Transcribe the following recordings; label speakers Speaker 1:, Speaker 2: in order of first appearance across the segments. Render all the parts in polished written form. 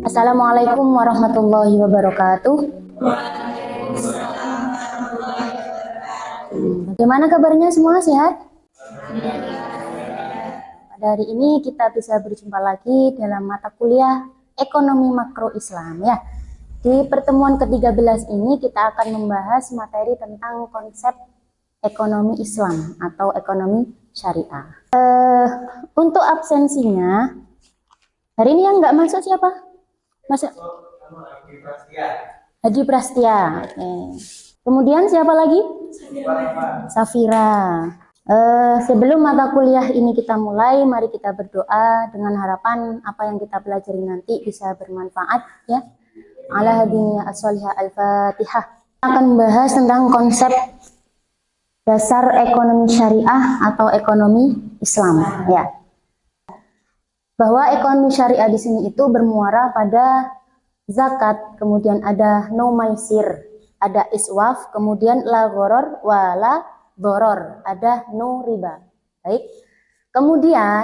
Speaker 1: Assalamualaikum warahmatullahi wabarakatuh. Bagaimana kabarnya semua, sehat? Pada hari ini kita bisa berjumpa lagi dalam mata kuliah Ekonomi Makro Islam ya. Di pertemuan ke-13 ini kita akan membahas materi tentang konsep ekonomi Islam atau ekonomi syariah. Untuk absensinya, hari ini yang nggak masuk siapa? Masuk? Haji Prastia. Kemudian siapa lagi? Safira. Sebelum mata kuliah ini kita mulai, mari kita berdoa dengan harapan apa yang kita pelajari nanti bisa bermanfaat ya. Ala hadiniya as-solihah al-fatihah. Akan membahas tentang konsep dasar ekonomi syariah atau ekonomi Islam ya. Bahwa ekonomi syariah di sini itu bermuara pada zakat, kemudian ada no maisir, ada iswaf, kemudian la gharar wa la dharar, ada no riba. Baik. Kemudian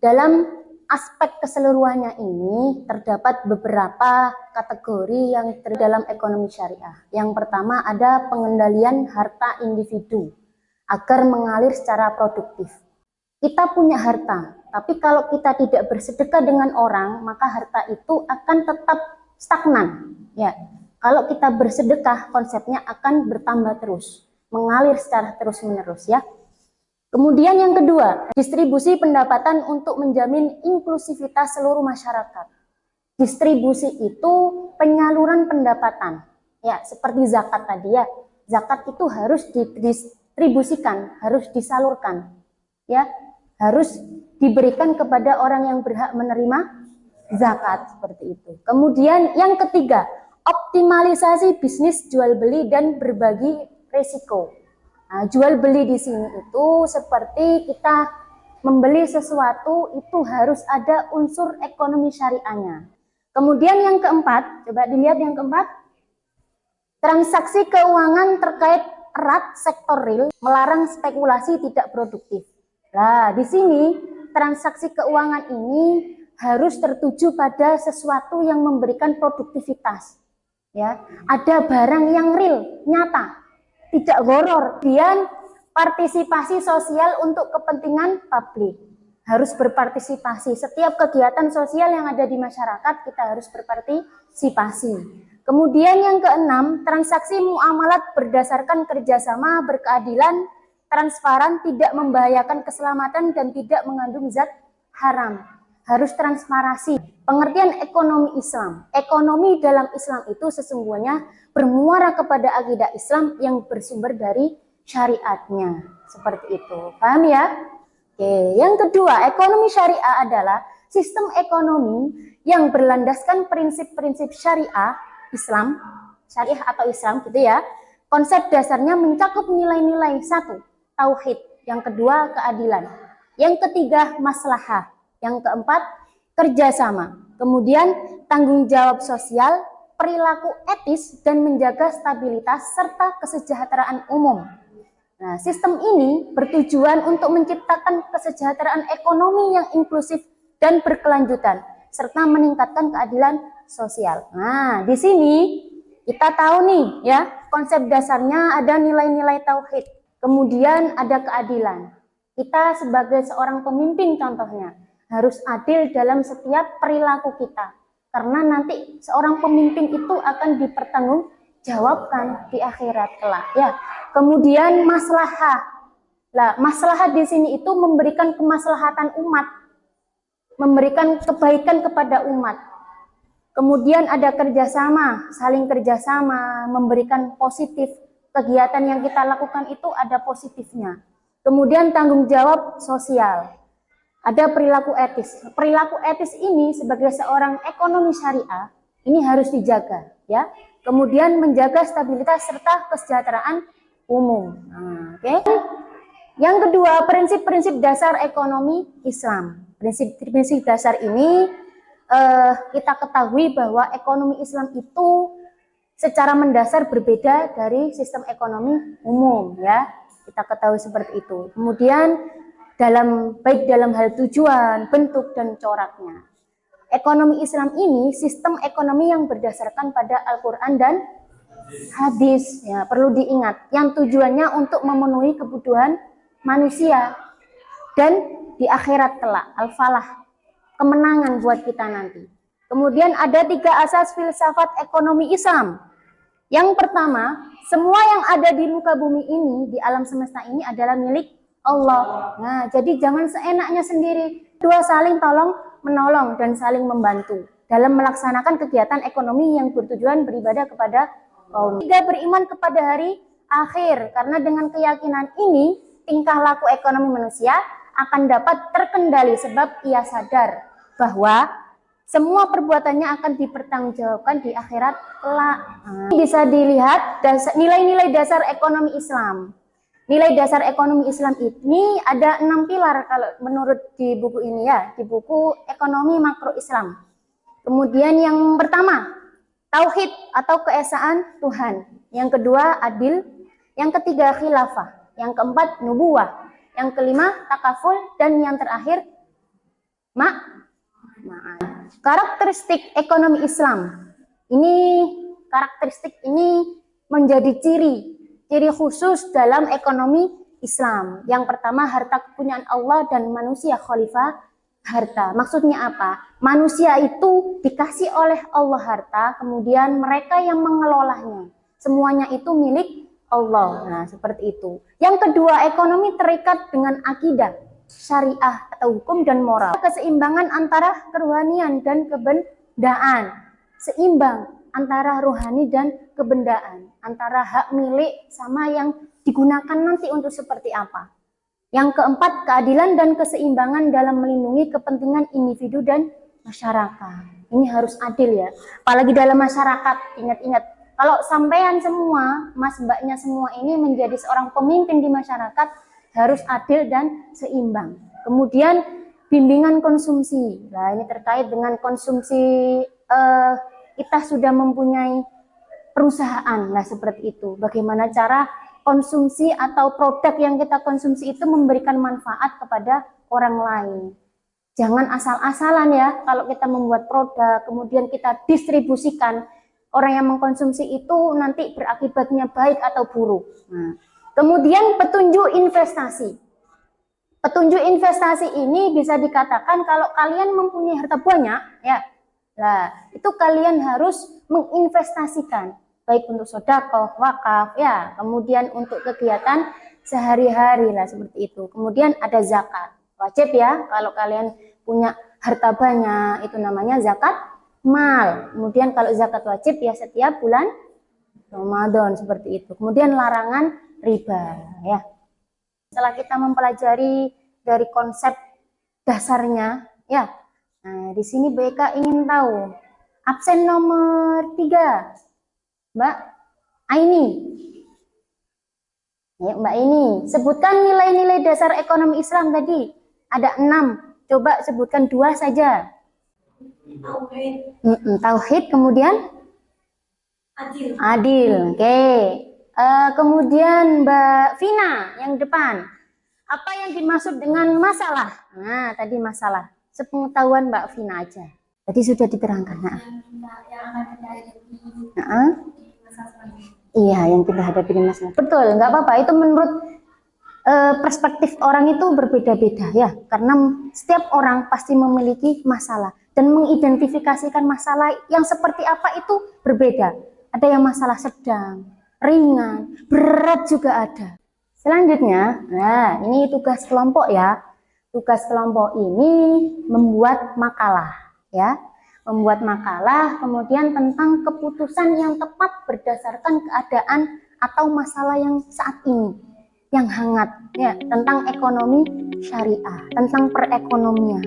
Speaker 1: dalam aspek keseluruhannya ini terdapat beberapa kategori yang dalam ekonomi syariah. Yang pertama ada pengendalian harta individu agar mengalir secara produktif. Kita punya harta, tapi kalau kita tidak bersedekah dengan orang, maka harta itu akan tetap stagnan. Ya, kalau kita bersedekah, konsepnya akan bertambah terus, mengalir secara terus-menerus ya. Kemudian yang kedua, distribusi pendapatan untuk menjamin inklusivitas seluruh masyarakat. Distribusi itu penyaluran pendapatan. Ya, seperti zakat tadi ya. Zakat itu harus didistribusikan, harus disalurkan. Ya, harus diberikan kepada orang yang berhak menerima zakat seperti itu. Kemudian yang ketiga, optimalisasi bisnis jual beli dan berbagi risiko. Nah, jual beli di sini itu seperti kita membeli sesuatu itu harus ada unsur ekonomi syariahnya. Kemudian yang keempat, coba dilihat yang keempat, transaksi keuangan terkait erat sektor real melarang spekulasi tidak produktif. Nah, di sini transaksi keuangan ini harus tertuju pada sesuatu yang memberikan produktivitas. Ya, ada barang yang real, nyata, tidak gharar. Kemudian partisipasi sosial untuk kepentingan publik. Harus berpartisipasi. Setiap kegiatan sosial yang ada di masyarakat kita harus berpartisipasi. Kemudian yang keenam, transaksi muamalat berdasarkan kerjasama, berkeadilan, transparan, tidak membahayakan keselamatan dan tidak mengandung zat haram. Harus transparansi. Pengertian ekonomi Islam. Ekonomi dalam Islam itu sesungguhnya bermuara kepada akidah Islam yang bersumber dari syariatnya. Seperti itu. Paham ya? Oke. Yang kedua, ekonomi syariah adalah sistem ekonomi yang berlandaskan prinsip-prinsip syariah Islam, syariah atau Islam gitu ya. Konsep dasarnya mencakup nilai-nilai: satu, tauhid, yang kedua keadilan, yang ketiga maslahah, yang keempat kerjasama, kemudian tanggung jawab sosial, perilaku etis, dan menjaga stabilitas serta kesejahteraan umum. Nah, sistem ini bertujuan untuk menciptakan kesejahteraan ekonomi yang inklusif dan berkelanjutan serta meningkatkan keadilan sosial. Nah, di sini kita tahu nih ya, konsep dasarnya ada nilai-nilai tauhid. Kemudian ada keadilan. Kita sebagai seorang pemimpin contohnya harus adil dalam setiap perilaku kita. Karena nanti seorang pemimpin itu akan dipertanggungjawabkan di akhirat kelak ya. Kemudian maslahah. Lah, maslahah di sini itu memberikan kemaslahatan umat. Memberikan kebaikan kepada umat. Kemudian ada kerjasama, saling kerjasama, memberikan positif. Kegiatan yang kita lakukan itu ada positifnya. Kemudian tanggung jawab sosial. Ada perilaku etis. Perilaku etis ini sebagai seorang ekonomi syariah ini harus dijaga, ya. Kemudian menjaga stabilitas serta kesejahteraan umum. Nah, oke. Yang kedua, prinsip-prinsip dasar ekonomi Islam. Prinsip-prinsip dasar ini kita ketahui bahwa ekonomi Islam itu secara mendasar berbeda dari sistem ekonomi umum, ya. Kita ketahui seperti itu. Kemudian baik dalam hal tujuan, bentuk, dan coraknya. Ekonomi Islam ini sistem ekonomi yang berdasarkan pada Al-Quran dan hadis, ya, perlu diingat, yang tujuannya untuk memenuhi kebutuhan manusia dan di akhirat kelak, al-falah, kemenangan buat kita nanti. Kemudian ada 3 asas filsafat ekonomi Islam. Yang pertama, semua yang ada di muka bumi ini, di alam semesta ini adalah milik Allah. Nah, jadi jangan seenaknya sendiri. 2, saling tolong menolong dan saling membantu dalam melaksanakan kegiatan ekonomi yang bertujuan beribadah kepada kaum. 3, beriman kepada hari akhir, karena dengan keyakinan ini tingkah laku ekonomi manusia akan dapat terkendali sebab ia sadar bahwa semua perbuatannya akan dipertanggungjawabkan di akhirat kelak. Bisa dilihat nilai-nilai dasar ekonomi Islam. Nilai dasar ekonomi Islam ini ada 6 pilar kalau menurut di buku ini, ya, di buku Ekonomi Makro Islam. Kemudian yang pertama, tauhid atau keesaan Tuhan. Yang kedua, adil. Yang ketiga, khilafah. Yang keempat, nubuwah. Yang kelima, takaful. Dan yang terakhir, ma'ad. Karakteristik ekonomi Islam. Karakteristik ini menjadi ciri khusus dalam ekonomi Islam. Yang pertama, harta kepunyaan Allah dan manusia khalifah harta. Maksudnya apa? Manusia itu dikasih oleh Allah harta, kemudian mereka yang mengelolanya. Semuanya itu milik Allah. Nah, seperti itu. Yang kedua, ekonomi terikat dengan akidah, syariah atau hukum dan moral. Keseimbangan antara kerohanian dan kebendaan. Seimbang antara rohani dan kebendaan. Antara hak milik sama yang digunakan nanti untuk seperti apa. Yang keempat, keadilan dan keseimbangan dalam melindungi kepentingan individu dan masyarakat. Ini harus adil, ya. Apalagi dalam masyarakat, ingat-ingat. Kalau sampean semua, mas mbaknya semua ini menjadi seorang pemimpin di masyarakat, harus adil dan seimbang. Kemudian bimbingan konsumsi. Nah, ini terkait dengan konsumsi, kita sudah mempunyai perusahaan. Nah, seperti itu. Bagaimana cara konsumsi atau produk yang kita konsumsi itu memberikan manfaat kepada orang lain. Jangan asal-asalan, ya. Kalau kita membuat produk, kemudian kita distribusikan, orang yang mengkonsumsi itu nanti berakibatnya baik atau buruk. Nah, kemudian petunjuk investasi. Petunjuk investasi ini bisa dikatakan kalau kalian mempunyai harta banyak, ya, lah itu kalian harus menginvestasikan, baik untuk sedekah, wakaf, ya, kemudian untuk kegiatan sehari-hari lah seperti itu. Kemudian ada zakat, wajib, ya, kalau kalian punya harta banyak itu namanya zakat mal. Kemudian kalau zakat wajib, ya, setiap bulan Ramadan seperti itu. Kemudian larangan riba, ya. Setelah kita mempelajari dari konsep dasarnya, ya. Nah, di sini BK ingin tahu absen nomor 3, Mbak Aini. Ya, Mbak Aini, sebutkan nilai-nilai dasar ekonomi Islam tadi. Ada 6. Coba sebutkan 2 saja. Tauhid, kemudian adil. Oke. Kemudian Mbak Vina yang depan. Apa yang dimaksud dengan masalah? Nah, tadi masalah. Sepengetahuan Mbak Vina aja. Tadi sudah diterangkan. Iya, yang kita hadapi di masalah. Betul, nggak apa-apa. Itu menurut perspektif orang itu berbeda-beda, ya. Karena setiap orang pasti memiliki masalah. Dan mengidentifikasikan masalah yang seperti apa itu berbeda. Ada yang masalah sedang, ringan, berat juga ada. Selanjutnya, nah ini tugas kelompok, ya. Tugas kelompok ini membuat makalah, ya. Membuat makalah kemudian tentang keputusan yang tepat berdasarkan keadaan atau masalah yang saat ini, yang hangat, ya, tentang ekonomi syariah, tentang perekonomian.